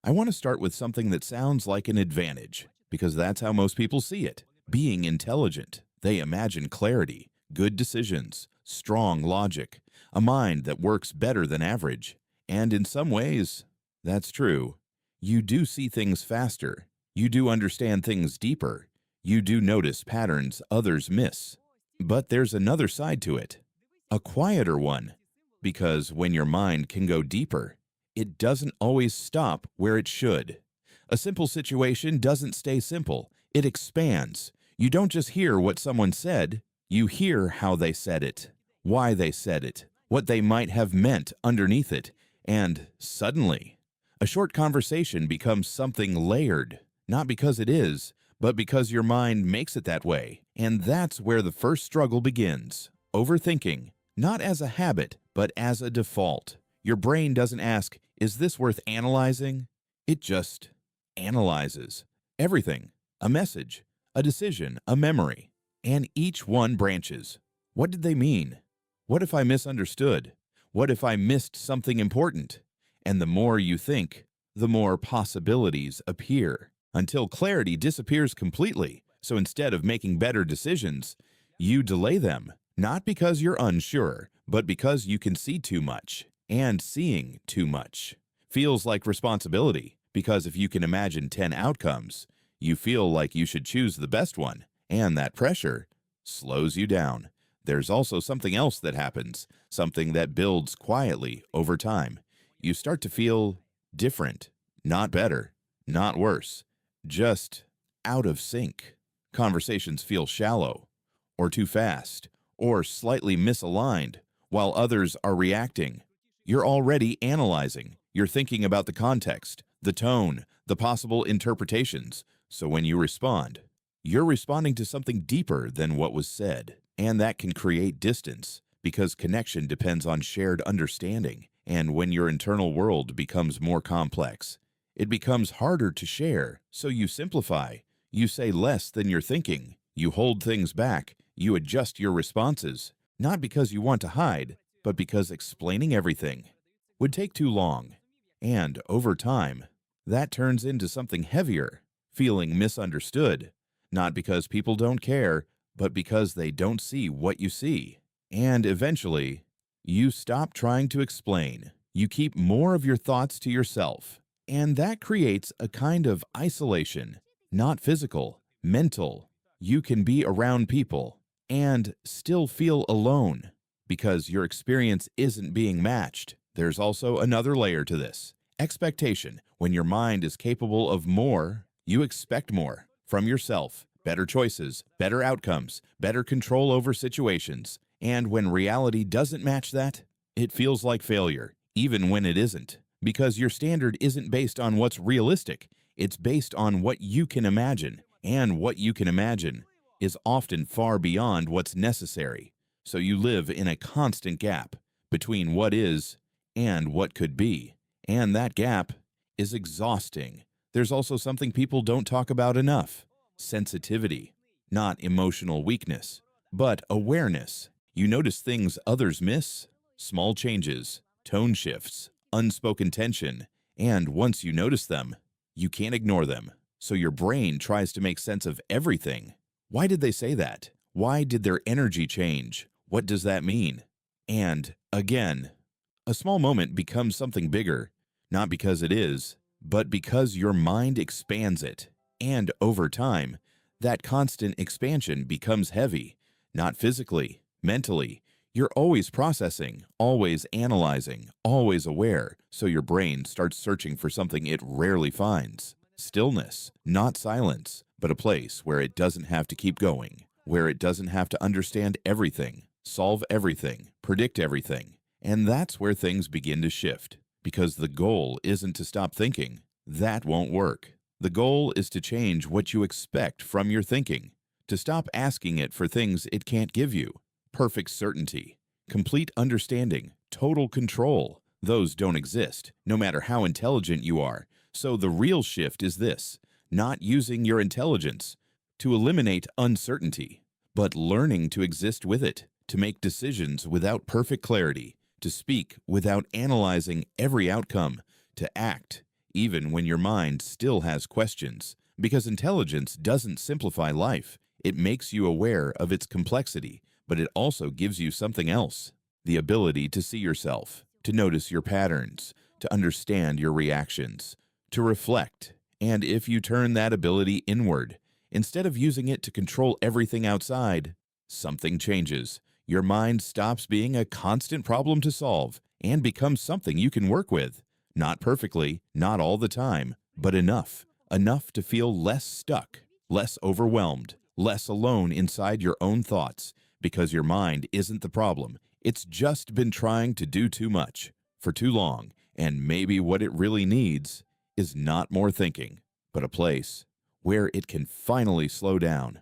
I want to start with something that sounds like an advantage, because that's how most people see it. Being intelligent, they imagine clarity, good decisions, strong logic, a mind that works better than average. And in some ways, that's true. You do see things faster. You do understand things deeper. You do notice patterns others miss. But there's another side to it, a quieter one, because when your mind can go deeper, it doesn't always stop where it should. A simple situation doesn't stay simple, it expands. You don't just hear what someone said, you hear how they said it, why they said it, what they might have meant underneath it, and suddenly, a short conversation becomes something layered, not because it is, but because your mind makes it that way. And that's where the first struggle begins. Overthinking, not as a habit, but as a default. Your brain doesn't ask, is this worth analyzing? It just analyzes everything, a message, a decision, a memory, and each one branches. What did they mean? What if I misunderstood? What if I missed something important? And the more you think, the more possibilities appear, until clarity disappears completely. So instead of making better decisions, you delay them, not because you're unsure, but because you can see too much. And seeing too much feels like responsibility, because if you can imagine 10 outcomes, you feel like you should choose the best one, and that pressure slows you down. There's also something else that happens, something that builds quietly over time. You start to feel different, not better, not worse, just out of sync. Conversations feel shallow, or too fast, or slightly misaligned, while others are reacting. You're already analyzing. You're thinking about the context, the tone, the possible interpretations. So when you respond, you're responding to something deeper than what was said. And that can create distance, because connection depends on shared understanding. And when your internal world becomes more complex, it becomes harder to share. So you simplify. You say less than you're thinking. You hold things back. You adjust your responses, not because you want to hide, but because explaining everything would take too long. And over time, that turns into something heavier, feeling misunderstood, not because people don't care, but because they don't see what you see. And eventually, you stop trying to explain. You keep more of your thoughts to yourself. And that creates a kind of isolation, not physical, mental. You can be around people and still feel alone, because your experience isn't being matched. There's also another layer to this. Expectation. When your mind is capable of more, you expect more from yourself. Better choices, better outcomes, better control over situations. And when reality doesn't match that, it feels like failure, even when it isn't. Because your standard isn't based on what's realistic. It's based on what you can imagine. And what you can imagine is often far beyond what's necessary. So you live in a constant gap between what is and what could be. And that gap is exhausting. There's also something people don't talk about enough: sensitivity. Not emotional weakness, but awareness. You notice things others miss, small changes, tone shifts, unspoken tension, and once you notice them, you can't ignore them. So your brain tries to make sense of everything. Why did they say that? Why did their energy change? What does that mean? And again, a small moment becomes something bigger, not because it is, but because your mind expands it. And over time, that constant expansion becomes heavy, not physically, mentally. You're always processing, always analyzing, always aware, so your brain starts searching for something it rarely finds. Stillness, not silence, but a place where it doesn't have to keep going, where it doesn't have to understand everything, solve everything, predict everything. And that's where things begin to shift, because the goal isn't to stop thinking. That won't work. The goal is to change what you expect from your thinking, to stop asking it for things it can't give you. Perfect certainty, complete understanding, total control. Those don't exist, no matter how intelligent you are. So the real shift is this: not using your intelligence to eliminate uncertainty, but learning to exist with it, to make decisions without perfect clarity, to speak without analyzing every outcome, to act even when your mind still has questions, because intelligence doesn't simplify life. It makes you aware of its complexity, but it also gives you something else: the ability to see yourself, to notice your patterns, to understand your reactions, to reflect. And if you turn that ability inward, instead of using it to control everything outside, something changes. Your mind stops being a constant problem to solve and becomes something you can work with. Not perfectly, not all the time, but enough. Enough to feel less stuck, less overwhelmed, less alone inside your own thoughts, because your mind isn't the problem. It's just been trying to do too much for too long, and maybe what it really needs is not more thinking, but a place where it can finally slow down.